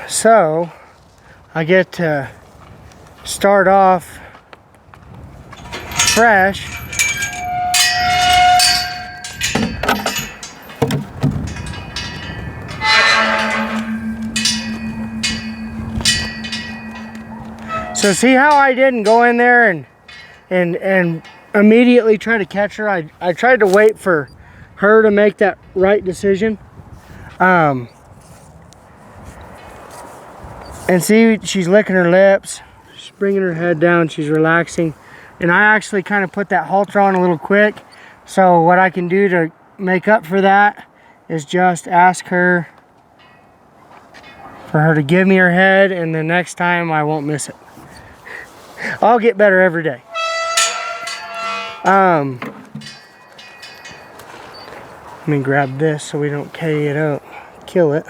So I get to start off fresh. So see how I didn't go in there and immediately try to catch her? I tried to wait for her to make that right decision. And see, she's licking her lips, she's bringing her head down, she's relaxing. And I actually kind of put that halter on a little quick. So what I can do to make up for that is just ask her for her to give me her head, and the next time I won't miss it. I'll get better every day. Let me grab this so we don't kill it.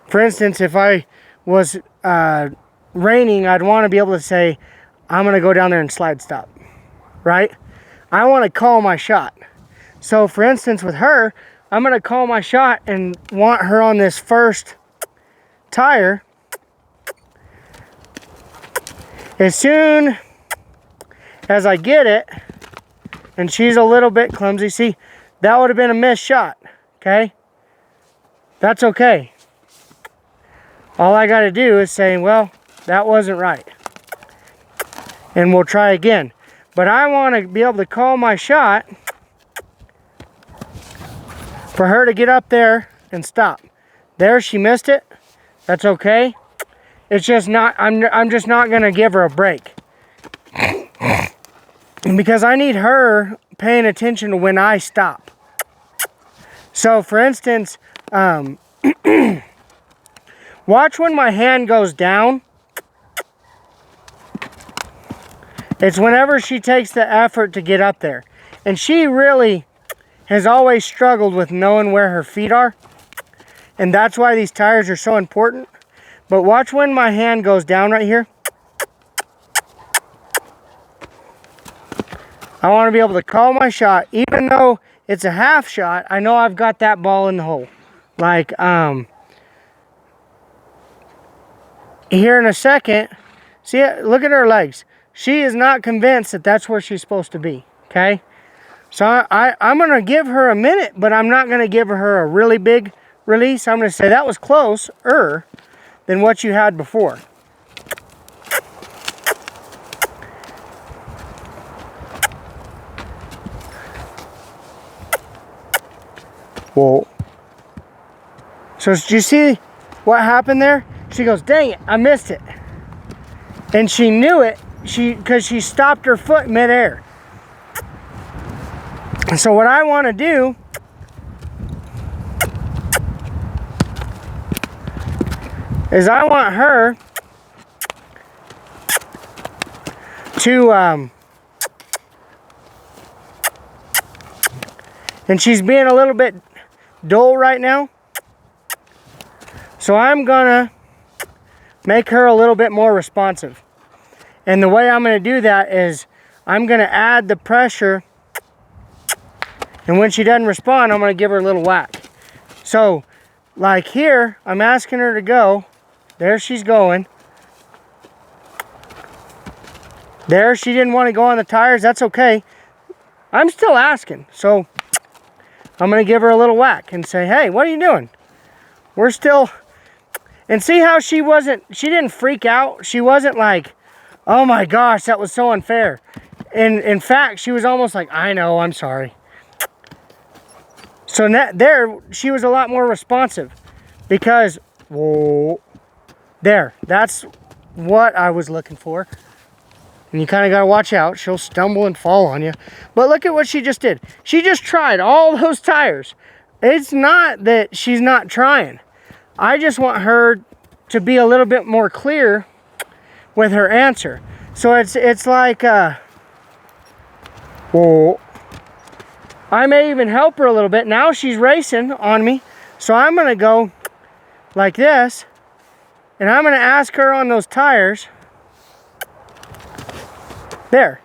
For instance, if I was raining, I'd want to be able to say, I'm going to go down there and slide stop, right? I want to call my shot. So for instance, with her, I'm going to call my shot and want her on this first tire. As soon as I get it, and she's a little bit clumsy, see, that would have been a missed shot, okay? That's okay. All I got to do is say, well, that wasn't right. And we'll try again. But I want to be able to call my shot for her to get up there and stop. There, she missed it. That's okay. It's just not, I'm just not going to give her a break. Because I need her paying attention to when I stop. So for instance, watch when my hand goes down. It's whenever she takes the effort to get up there. And she really has always struggled with knowing where her feet are. And that's why these tires are so important. But watch when my hand goes down right here. I want to be able to call my shot. Even though it's a half shot, I know I've got that ball in the hole. Like, here in a second, see, look at her legs. She is not convinced that that's where she's supposed to be, okay? So I'm going to give her a minute, but I'm not going to give her a really big release. I'm going to say that was closer than what you had before. Whoa. So did you see what happened there? She goes, dang it, I missed it. And she knew it because she stopped her foot midair. And so what I want to do is I want her to, and she's being a little bit dull right now. So I'm gonna make her a little bit more responsive. And the way I'm gonna do that is I'm gonna add the pressure, and when she doesn't respond, I'm gonna give her a little whack. So like here, I'm asking her to go. There she's going. There, she didn't want to go on the tires. That's okay. I'm still asking. So I'm going to give her a little whack and say, hey, what are you doing? We're still... And see how she didn't freak out. She wasn't like, oh my gosh, that was so unfair. And in fact, she was almost like, I know, I'm sorry. So there, she was a lot more responsive. Because, whoa, there, that's what I was looking for. And you kind of got to watch out. She'll stumble and fall on you. But look at what she just did. She just tried all those tires. It's not that she's not trying. I just want her to be a little bit more clear with her answer. So it's like, whoa. I may even help her a little bit. Now she's racing on me. So I'm going to go like this. And I'm going to ask her on those tires. There.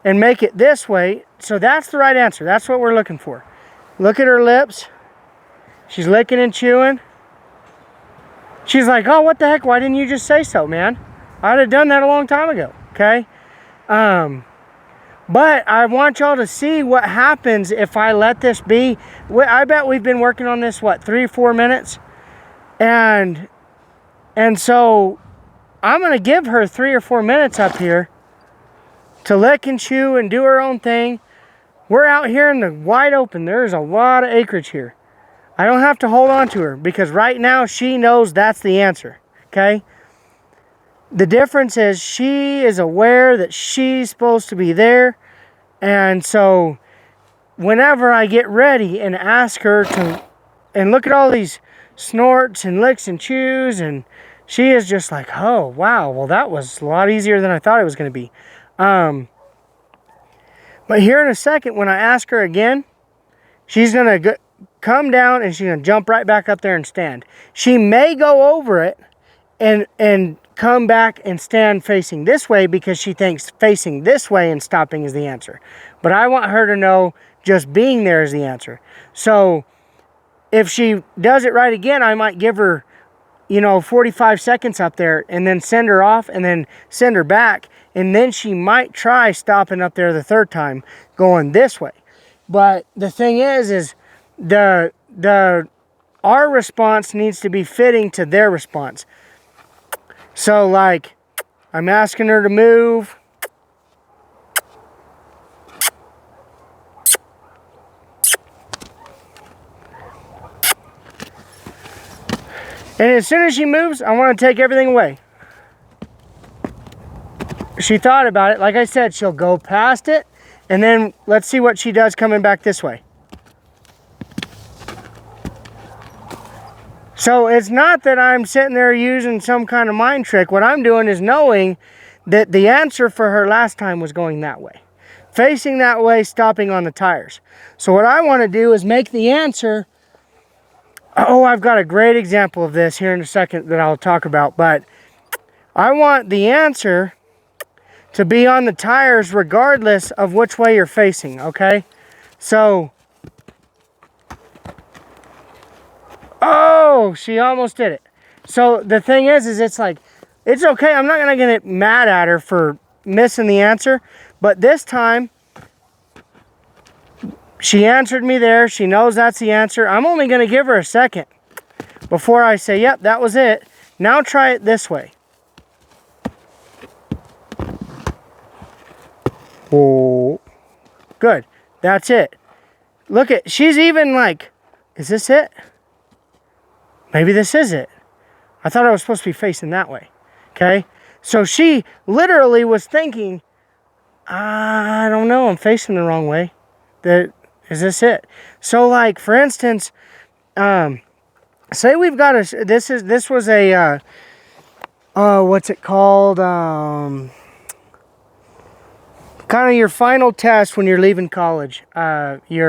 And make it this way. So that's the right answer. That's what we're looking for. Look at her lips. She's licking and chewing. She's like, oh, what the heck? Why didn't you just say so, man? I'd have done that a long time ago, okay? But I want y'all to see what happens if I let this be. I bet we've been working on this, what, 3 or 4 minutes? And so I'm going to give her 3 or 4 minutes up here to lick and chew and do her own thing. We're out here in the wide open. There's a lot of acreage here. I don't have to hold on to her because right now she knows that's the answer, okay? The difference is she is aware that she's supposed to be there. And so whenever I get ready and ask her to, and look at all these snorts and licks and chews, and she is just like, oh, wow, well, that was a lot easier than I thought it was going to be. But here in a second, when I ask her again, she's going to come down and she's going to jump right back up there and stand. She may go over it and come back and stand facing this way because she thinks facing this way and stopping is the answer. But I want her to know just being there is the answer. So if she does it right again, I might give her, 45 seconds up there and then send her off and then send her back. And then she might try stopping up there the third time going this way. But the thing is our response needs to be fitting to their response. So like, I'm asking her to move. And as soon as she moves, I want to take everything away. She thought about it. Like I said, she'll go past it. And then let's see what she does coming back this way. So it's not that I'm sitting there using some kind of mind trick. What I'm doing is knowing that the answer for her last time was going that way. Facing that way, stopping on the tires. So what I want to do is make the answer. Oh, I've got a great example of this here in a second that I'll talk about. But I want the answer to be on the tires regardless of which way you're facing, okay? So, oh, she almost did it. So the thing is it's like, it's okay. I'm not gonna get mad at her for missing the answer. But this time, she answered me there. She knows that's the answer. I'm only gonna give her a second before I say, yep, that was it. Now try it this way. Oh, good. That's it. Look at, she's even like, is this it? Maybe this is it. I thought I was supposed to be facing that way. Okay? So she literally was thinking, I don't know, I'm facing the wrong way. Is this it? So like, for instance, say we've got a, this was a, what's it called? Kind of your final test when you're leaving college. To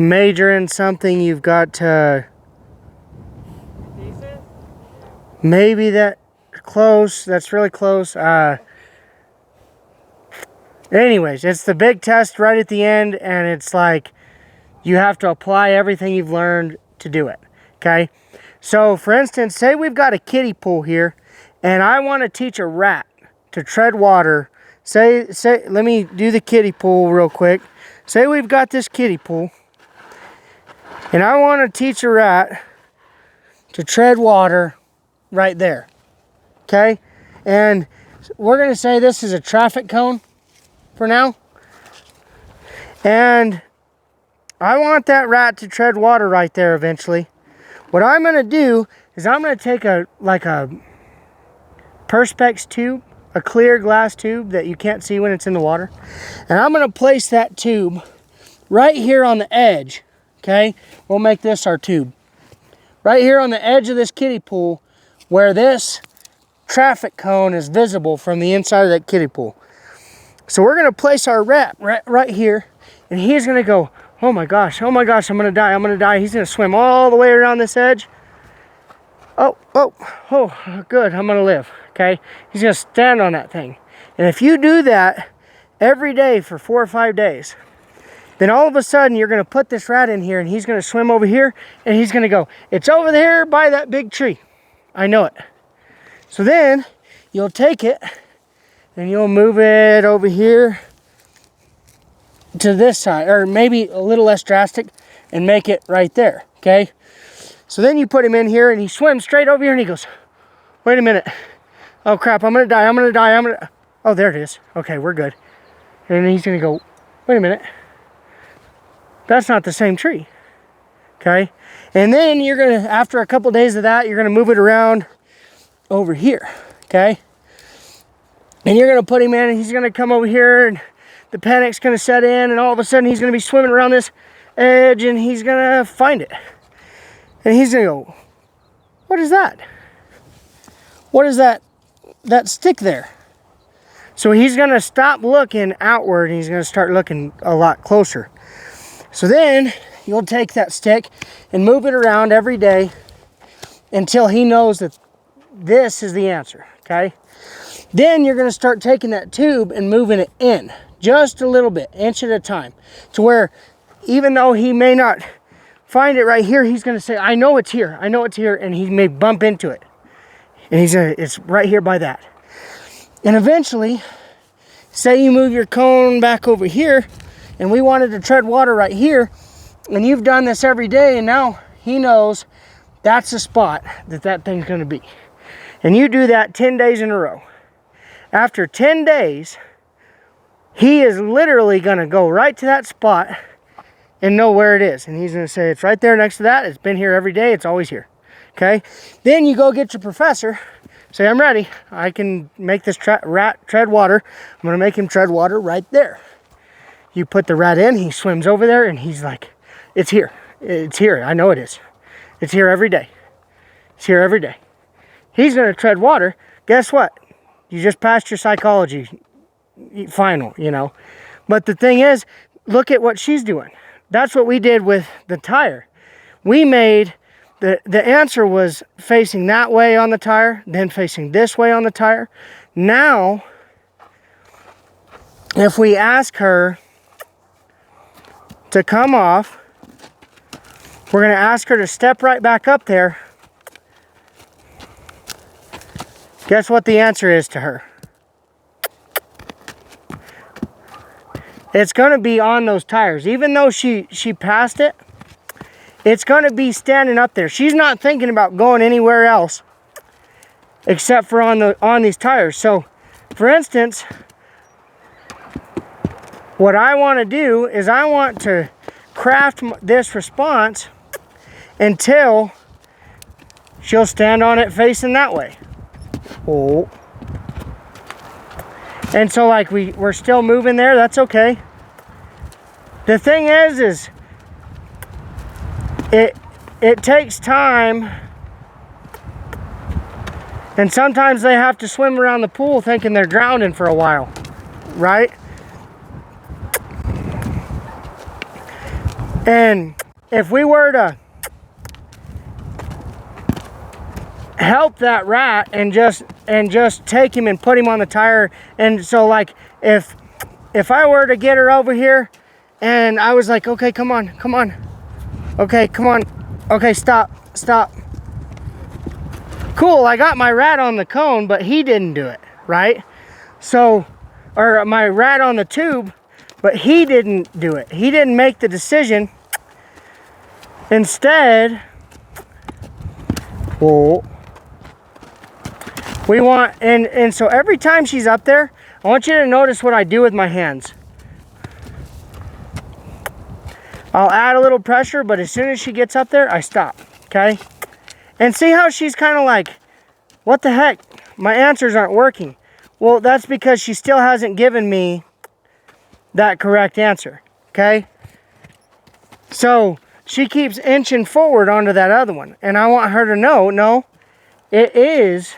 major in something, you've got to, maybe that close, that's really close. Anyways, it's the big test right at the end, and it's like, you have to apply everything you've learned to do it, okay? So, for instance, say we've got a kiddie pool here, and I want to teach a rat to tread water. Say, let me do the kiddie pool real quick. Say we've got this kiddie pool, and I want to teach a rat to tread water right there, okay? And we're going to say this is a traffic cone for now. And I want that rat to tread water right there eventually. What I'm going to do is I'm going to take a Perspex tube, a clear glass tube that you can't see when it's in the water. And I'm going to place that tube right here on the edge, okay? We'll make this our tube. Right here on the edge of this kiddie pool where this traffic cone is visible from the inside of that kiddie pool. So we're going to place our rat right here, and he's going to go, oh my gosh, I'm going to die, I'm going to die. He's going to swim all the way around this edge. Oh, good, I'm going to live, okay? He's going to stand on that thing. And if you do that every day for 4 or 5 days, Then all of a sudden, you're going to put this rat in here, and he's going to swim over here, and he's going to go, it's over there by that big tree. I know it. So then, you'll take it, and you'll move it over here to this side, or maybe a little less drastic, and make it right there, okay? So then you put him in here, and he swims straight over here, and he goes, wait a minute. Oh, crap, I'm going to die, I'm going to die, I'm going to... Oh, there it is. Okay, we're good. And he's going to go, wait a minute. That's not the same tree, okay? And then you're going to, after a couple days of that, you're going to move it around over here, okay? And you're going to put him in, and he's going to come over here, and the panic's going to set in, and all of a sudden he's going to be swimming around this edge, and he's going to find it. And he's going to go, what is that? What is that stick there? So he's going to stop looking outward, and he's going to start looking a lot closer. So then you'll take that stick and move it around every day until he knows that this is the answer, okay? Then you're going to start taking that tube and moving it in just a little bit, inch at a time, to where even though he may not find it right here, he's going to say, I know it's here, I know it's here, and he may bump into it. And he's going to, it's right here by that. And eventually, say you move your cone back over here, and we wanted to tread water right here, and you've done this every day, and now he knows that's the spot that thing's going to be. And you do that 10 days in a row. After 10 days, he is literally going to go right to that spot and know where it is. And he's going to say, it's right there next to that. It's been here every day. It's always here. Okay? Then you go get your professor. Say, I'm ready. I can make this rat tread water. I'm going to make him tread water right there. You put the rat in. He swims over there, and he's like, it's here. It's here. I know it is. It's here every day. It's here every day. He's going to tread water. Guess what? You just passed your psychology final, you know. But the thing is, look at what she's doing. That's what we did with the tire. We made, the answer was facing that way on the tire, then facing this way on the tire. Now, if we ask her to come off, we're going to ask her to step right back up there. Guess what the answer is to her? It's going to be on those tires. Even though she passed it, it's going to be standing up there. She's not thinking about going anywhere else except for on these tires. So, for instance, what I want to do is I want to craft this response until she'll stand on it facing that way. Oh. And so like we're still moving there, that's okay. The thing is it takes time, and sometimes they have to swim around the pool thinking they're drowning for a while, right? And if we were to help that rat and just take him and put him on the tire, and so like if I were to get her over here and I was like, okay, come on, okay, come on, okay, stop, cool, I got my rat on the cone, but he didn't do it, right? So, or my rat on the tube, but he didn't do it. He didn't make the decision. Instead, whoa, we want, and so every time she's up there, I want you to notice what I do with my hands. I'll add a little pressure, but as soon as she gets up there, I stop, okay? And see how she's kind of like, what the heck? My answers aren't working. Well, that's because she still hasn't given me that correct answer, okay? So she keeps inching forward onto that other one, and I want her to know, no, it is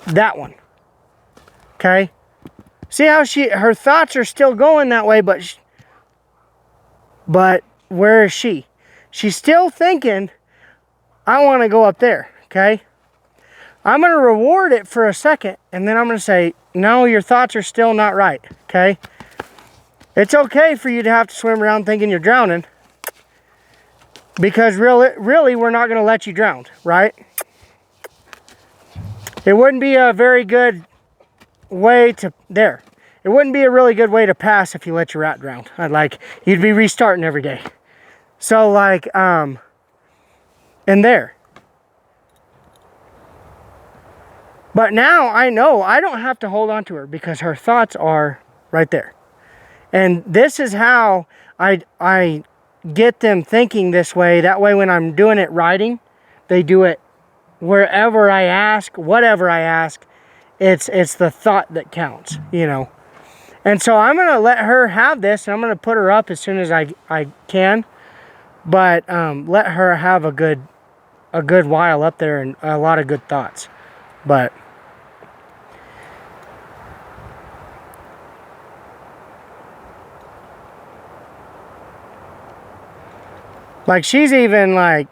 that one, okay? See how her thoughts are still going that way, but where is she? She's still thinking, I want to go up there, okay? I'm going to reward it for a second, and then I'm going to say, no, your thoughts are still not right, okay? It's okay for you to have to swim around thinking you're drowning, because really we're not going to let you drown, right? It wouldn't be a very good way to, there. It wouldn't be a really good way to pass if you let your rat drown. You'd be restarting every day. So and there. But now I know I don't have to hold on to her because her thoughts are right there. And this is how I get them thinking this way. That way when I'm doing it riding, they do it wherever I ask, whatever I ask. It's the thought that counts, you know. And so I'm going to let her have this, and I'm going to put her up as soon as I can. But let her have a good while up there and a lot of good thoughts. But she's even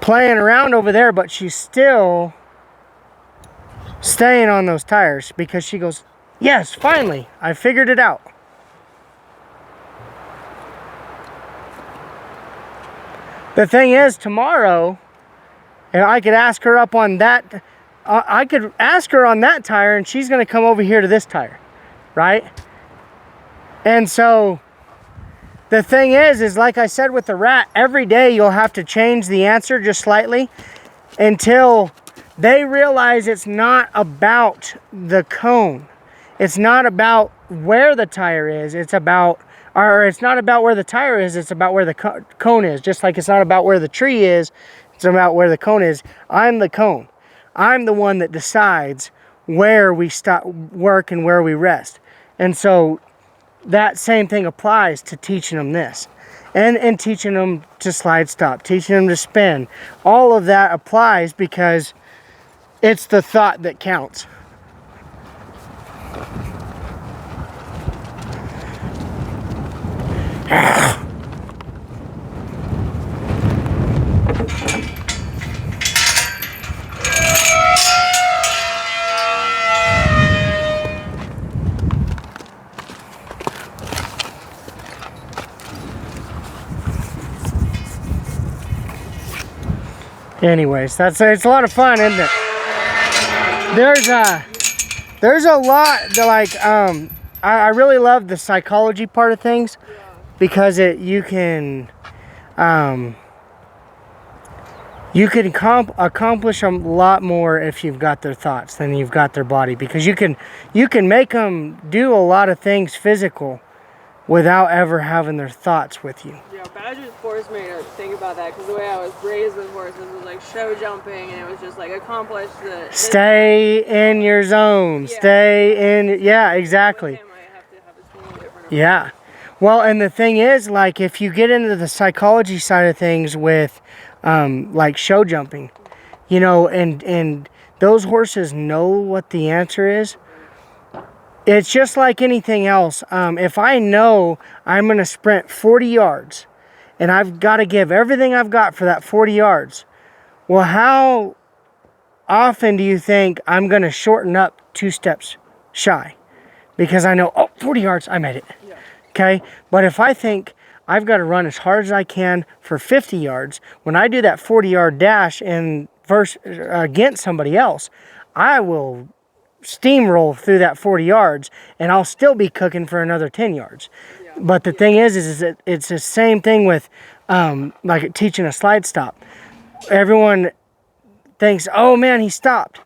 playing around over there, but she's still staying on those tires because she goes, yes, finally, I figured it out. The thing is, tomorrow, if I could ask her up on that, I could ask her on that tire, and she's going to come over here to this tire, right? And so the thing is like I said with the rat, every day you'll have to change the answer just slightly until they realize it's not about the cone. It's not about where the tire is. It's not about where the tire is. It's about where the cone is. Just like it's not about where the tree is. It's about where the cone is. I'm the cone. I'm the one that decides where we stop work and where we rest. And so that same thing applies to teaching them this. And teaching them to slide stop. Teaching them to spin. All of that applies because it's the thought that counts. Anyways, it's a lot of fun, isn't it? There's a lot that I really love the psychology part of things, because you can accomplish a lot more if you've got their thoughts than you've got their body, because you can make them do a lot of things physical without ever having their thoughts with you. Yeah, Badger's forced me to think about that, because the way I was raised with horses was like show jumping, and it was just like accomplish the... Stay in your zone. Yeah. Stay in... Yeah, exactly. With him, I have to have a totally different approach. Yeah. Well, and the thing is, if you get into the psychology side of things with, show jumping, you know, and those horses know what the answer is. It's just like anything else. If I know I'm going to sprint 40 yards and I've got to give everything I've got for that 40 yards, well, how often do you think I'm going to shorten up 2 steps shy? Because I know, 40 yards, I made it. Yeah. Okay? But if I think I've got to run as hard as I can for 50 yards, when I do that 40-yard dash against somebody else, I will steamroll through that 40 yards, and I'll still be cooking for another 10 yards. Yeah. But the thing is that it's the same thing with teaching a slide stop. Everyone thinks, oh man, he stopped.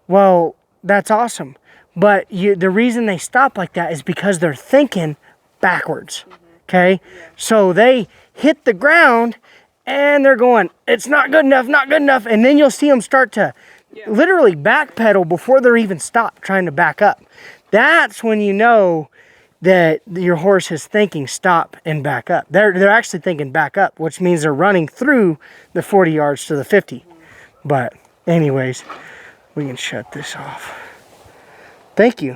Well, that's awesome. But the reason they stop like that is because they're thinking backwards. Okay? Yeah. So they hit the ground and they're going, it's not good enough, not good enough. And then you'll see them start to literally backpedal before they're even stopped trying to back up. That's when you know that your horse is thinking stop and back up. They're actually thinking back up, which means they're running through the 40 yards to the 50. But anyways, we can shut this off. Thank you.